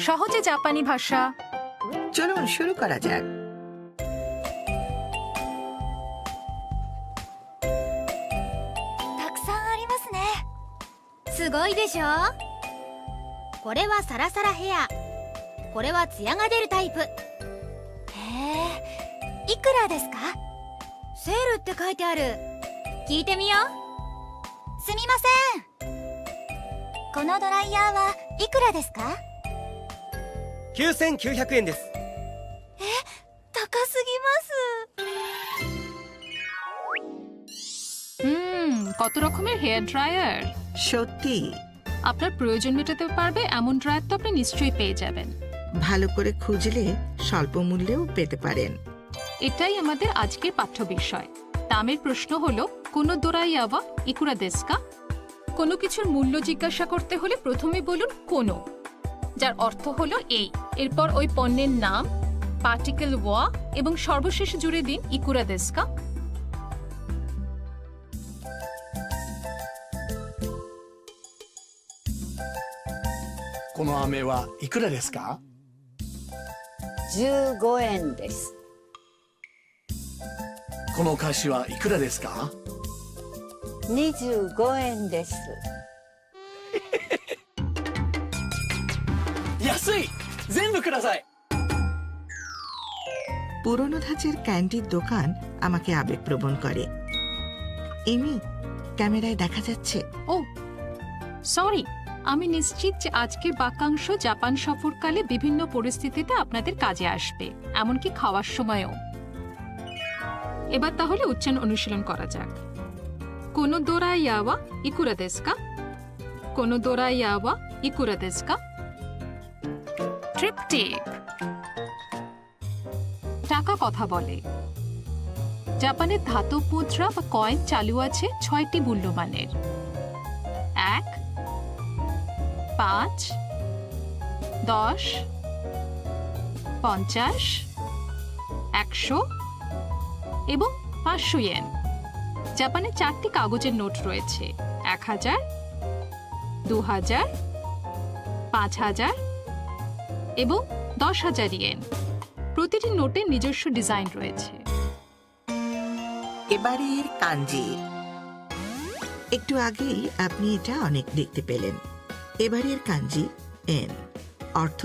সহজে জাপানি ভাষা। চলুন শুরু করা যাক। たくさんありますね。すごいでしょ。これはサラサラヘア、これはツヤが出るタイプ。へえ、いくらですか？セールって書いてある。聞いてみよう。すみません、このドライヤーはいくらですか9900円です。高すぎます。 কত রকমের হেয়ার ড্রায়ার! সত্যি আপনার প্রয়োজন মেটাতে পারবে এমন ড্রায়ার তো আপনি নিশ্চয়ই পেয়ে যাবেন। ভালো করে খুঁজলে স্বল্প মূল্যেও পেতে পারেন। এটাই আমাদের আজকের পাঠ্য বিষয়। দামের প্রশ্ন হলো কোনো দোরাইয়া ওয়া ইকুরা দেসু কা? কোনো কিছুর মূল্য জিজ্ঞাসা করতে হলে প্রথমে বলুন কোনো, যার অর্থ হলো এই। এরপর ওই পণ্যের নাম, পার্টিকেল ওয়া এবং সর্বশেষে জুড়ে দিন ইকুরা দেসু কা? この飴はいくらですか？ 15円です。このお菓子はいくらですか？ 25円です。 安い！全部ください。 পুরনো ধাঁচের ক্যান্ডির দোকান আমাকে আবেগপ্রবণ করে। এমি, ক্যামেরায় দেখা যাচ্ছে? ও সরি, আমি নিশ্চিত যে আজকের বাক্যাংশ জাপান সফরকালে বিভিন্ন পরিস্থিতিতে আপনাদের কাজে আসবে, এমনকি খাওয়ার সময়ও। এবার তাহলে উচ্চারণ অনুশীলন করা যাক। কোনো দোরাইয়া ওয়া ইকুরা দেসু কা? কোনো দোরাইয়া ওয়া ইকুরা দেসু কা? ট্রিপটিক। টাকা কথা বলে। জাপানের ধাতব মুদ্রা বা কয়েন চালু আছে 6টি মূল্যমানের: 1, 5, 10, 50, 100 এবং 500 ইয়েন। জাপানে 4টি কাগজের নোট রয়েছে: 1000, 2000, 5000 এবং 10,000 ইয়েন। প্রতিটি নোটের নিজস্ব ডিজাইন রয়েছে। এবারের কাঞ্জি। একটু আগেই আপনি এটা অনেক দেখতে পেলেন। এবারের কাঞ্জি এন, অর্থ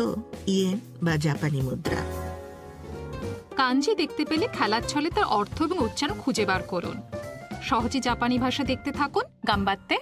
ইয়েন বা জাপানি মুদ্রা। কাঞ্জি দেখতে পেলে খেলার ছলে তার অর্থ এবং উচ্চারণ খুঁজে বার করুন। সহজে জাপানি ভাষা দেখতে থাকুন। গাম্বাত্তে!